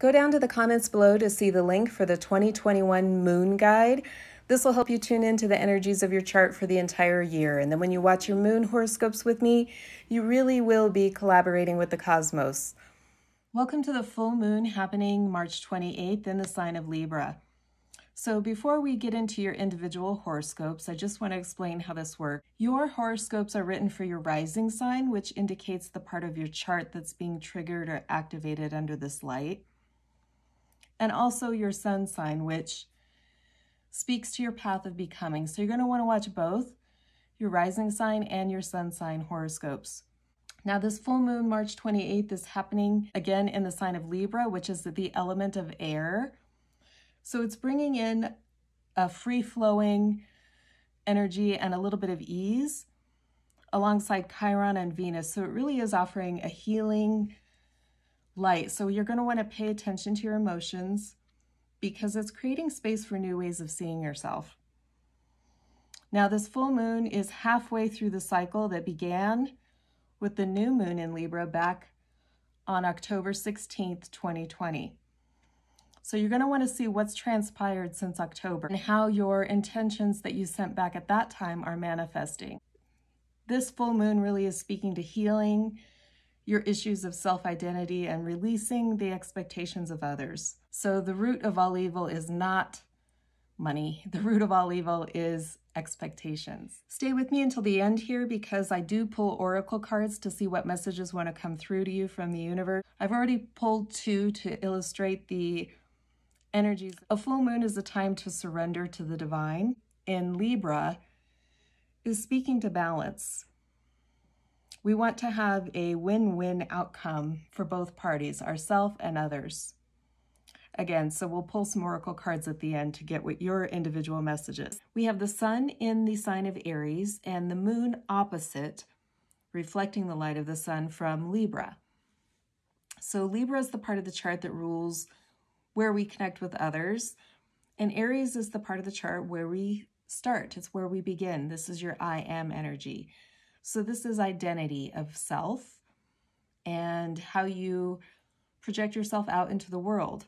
Go down to the comments below to see the link for the 2021 Moon Guide. This will help you tune into the energies of your chart for the entire year. And then when you watch your moon horoscopes with me, you really will be collaborating with the cosmos. Welcome to the full moon happening March 28th in the sign of Libra. So before we get into your individual horoscopes, I just want to explain how this works. Your horoscopes are written for your rising sign, which indicates the part of your chart that's being triggered or activated under this light. And also your sun sign, which speaks to your path of becoming. So you're going to want to watch both your rising sign and your sun sign horoscopes. Now this full moon, March 28th, is happening again in the sign of Libra, which is the element of air. So it's bringing in a free-flowing energy and a little bit of ease alongside Chiron and Venus. So it really is offering a healing light. So you're going to want to pay attention to your emotions because it's creating space for new ways of seeing yourself. Now this full moon is halfway through the cycle that began with the new moon in Libra back on October 16th, 2020. So you're going to want to see what's transpired since October and how your intentions that you sent back at that time are manifesting. This full moon really is speaking to healing your issues of self-identity and releasing the expectations of others. So the root of all evil is not money. The root of all evil is expectations. Stay with me until the end here because I do pull oracle cards to see what messages want to come through to you from the universe. I've already pulled two to illustrate the energies. A full moon is a time to surrender to the divine. In Libra is speaking to balance. We want to have a win-win outcome for both parties, ourselves and others. Again, so we'll pull some oracle cards at the end to get what your individual messages. We have the sun in the sign of Aries and the moon opposite, reflecting the light of the sun from Libra. So Libra is the part of the chart that rules where we connect with others, and Aries is the part of the chart where we start. It's where we begin. This is your I am energy. So this is identity of self and how you project yourself out into the world.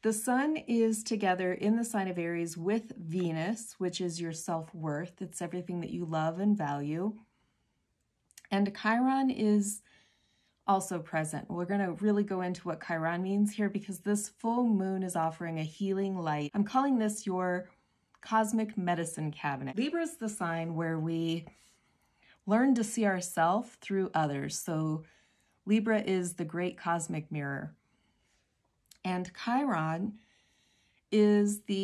The sun is together in the sign of Aries with Venus, which is your self-worth. It's everything that you love and value. And Chiron is also present. We're going to really go into what Chiron means here because this full moon is offering a healing light. I'm calling this your cosmic medicine cabinet. Libra is the sign where we learn to see ourselves through others. So Libra is the great cosmic mirror. And Chiron isn't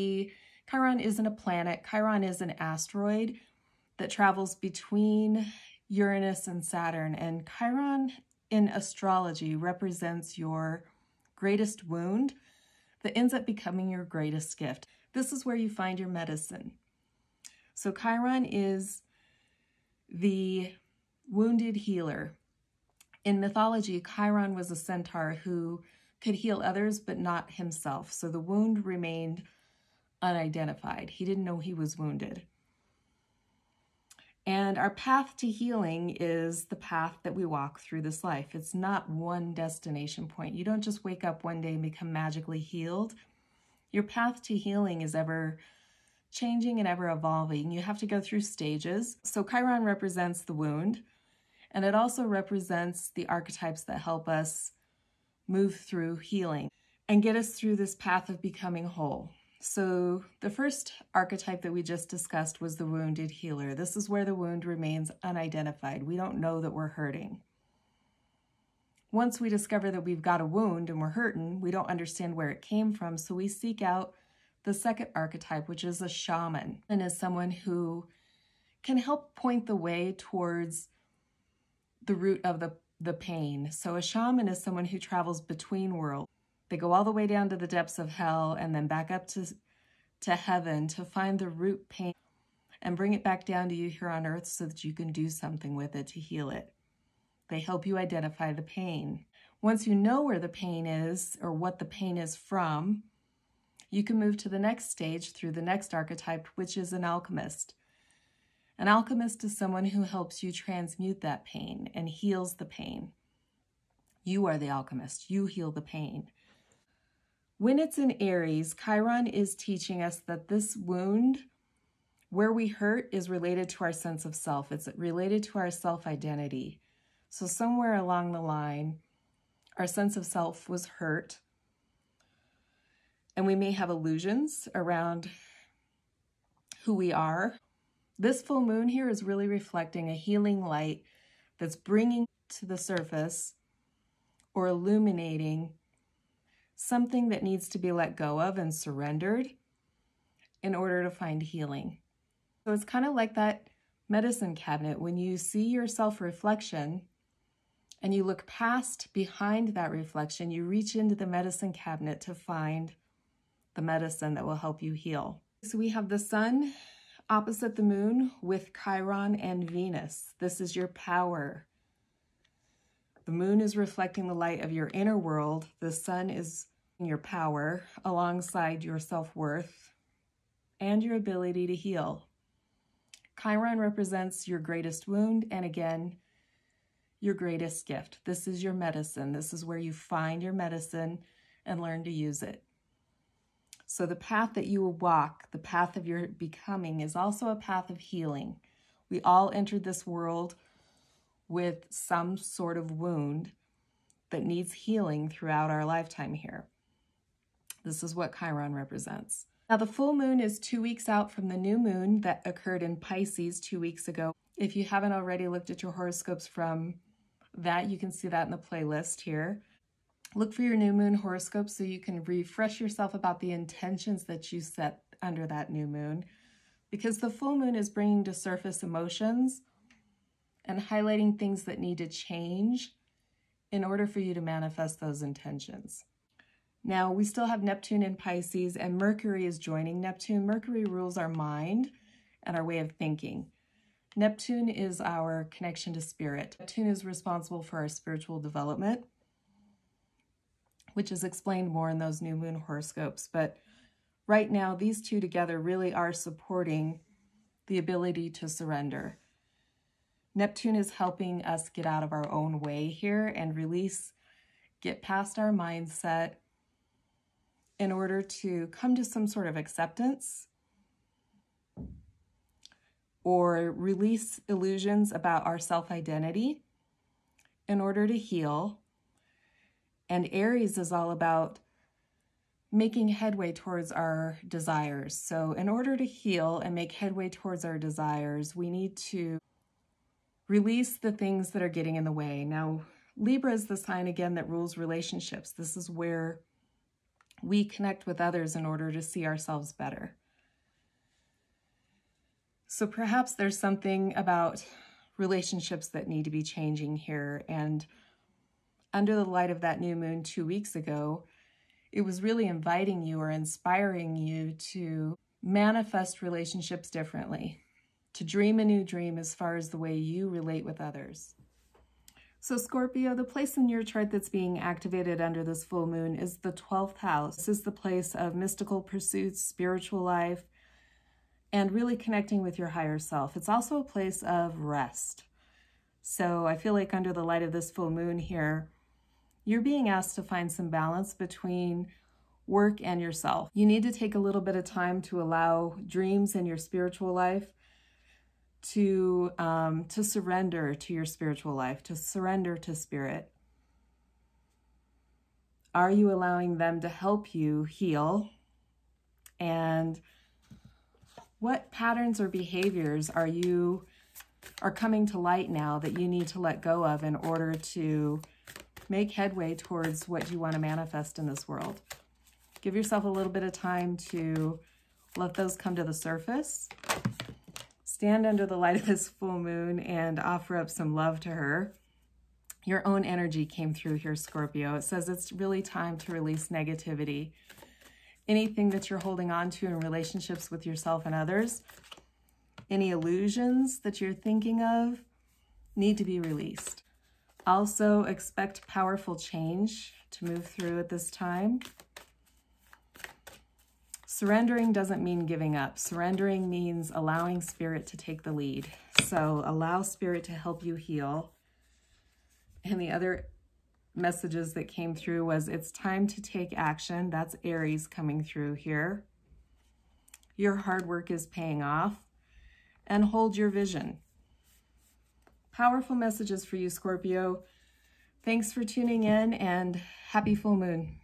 a planet. Chiron is an asteroid that travels between Uranus and Saturn. And Chiron in astrology represents your greatest wound that ends up becoming your greatest gift. This is where you find your medicine. So Chiron is the wounded healer. In mythology, Chiron was a centaur who could heal others but not himself. So the wound remained unidentified. He didn't know he was wounded. And our path to healing is the path that we walk through this life. It's not one destination point. You don't just wake up one day and become magically healed. Your path to healing is ever changing and ever evolving. You have to go through stages. So Chiron represents the wound, and it also represents the archetypes that help us move through healing and get us through this path of becoming whole. So the first archetype that we just discussed was the wounded healer. This is where the wound remains unidentified. We don't know that we're hurting. Once we discover that we've got a wound and we're hurting, we don't understand where it came from, so we seek out the second archetype, which is a shaman, and is someone who can help point the way towards the root of the pain. So a shaman is someone who travels between worlds. They go all the way down to the depths of hell and then back up to heaven to find the root pain and bring it back down to you here on earth so that you can do something with it to heal it. They help you identify the pain. Once you know where the pain is or what the pain is from, you can move to the next stage through the next archetype, which is an alchemist. An alchemist is someone who helps you transmute that pain and heals the pain. You are the alchemist. You heal the pain. When it's in Aries, Chiron is teaching us that this wound, where we hurt, is related to our sense of self. It's related to our self-identity. So somewhere along the line, our sense of self was hurt, and we may have illusions around who we are. This full moon here is really reflecting a healing light that's bringing to the surface or illuminating something that needs to be let go of and surrendered in order to find healing. So it's kind of like that medicine cabinet. When you see your self-reflection and you look past behind that reflection, you reach into the medicine cabinet to find the medicine that will help you heal. So we have the sun opposite the moon with Chiron and Venus. This is your power. The moon is reflecting the light of your inner world. The sun is your power alongside your self-worth and your ability to heal. Chiron represents your greatest wound and, again, your greatest gift. This is your medicine. This is where you find your medicine and learn to use it. So the path that you will walk, the path of your becoming, is also a path of healing. We all entered this world with some sort of wound that needs healing throughout our lifetime here. This is what Chiron represents. Now, the full moon is 2 weeks out from the new moon that occurred in Pisces 2 weeks ago. If you haven't already looked at your horoscopes from that, you can see that in the playlist here. Look for your new moon horoscope so you can refresh yourself about the intentions that you set under that new moon, because the full moon is bringing to surface emotions and highlighting things that need to change in order for you to manifest those intentions. Now, we still have Neptune in Pisces, and Mercury is joining Neptune. Mercury rules our mind and our way of thinking. Neptune is our connection to spirit. Neptune is responsible for our spiritual development, which is explained more in those new moon horoscopes. But right now, these two together really are supporting the ability to surrender. Neptune is helping us get out of our own way here and release, get past our mindset in order to come to some sort of acceptance or release illusions about our self-identity in order to heal. And Aries is all about making headway towards our desires. So in order to heal and make headway towards our desires, we need to release the things that are getting in the way. Now, Libra is the sign, again, that rules relationships. This is where we connect with others in order to see ourselves better. So perhaps there's something about relationships that need to be changing here. And under the light of that new moon 2 weeks ago, it was really inviting you or inspiring you to manifest relationships differently, to dream a new dream as far as the way you relate with others. So Scorpio, the place in your chart that's being activated under this full moon is the 12th house. This is the place of mystical pursuits, spiritual life, and really connecting with your higher self. It's also a place of rest. So I feel like under the light of this full moon here, you're being asked to find some balance between work and yourself. You need to take a little bit of time to allow dreams in your spiritual life to surrender to your spiritual life, to surrender to spirit. Are you allowing them to help you heal? And what patterns or behaviors are coming to light now that you need to let go of in order to make headway towards what you want to manifest in this world? Give yourself a little bit of time to let those come to the surface. Stand under the light of this full moon and offer up some love to her. Your own energy came through here, Scorpio. It says it's really time to release negativity. Anything that you're holding on to in relationships with yourself and others, any illusions that you're thinking of, need to be released. Also, expect powerful change to move through at this time. Surrendering doesn't mean giving up. Surrendering means allowing spirit to take the lead. So allow spirit to help you heal. And the other messages that came through was it's time to take action. That's Aries coming through here. Your hard work is paying off, and hold your vision. Powerful messages for you, Scorpio. Thanks for tuning in, and happy full moon.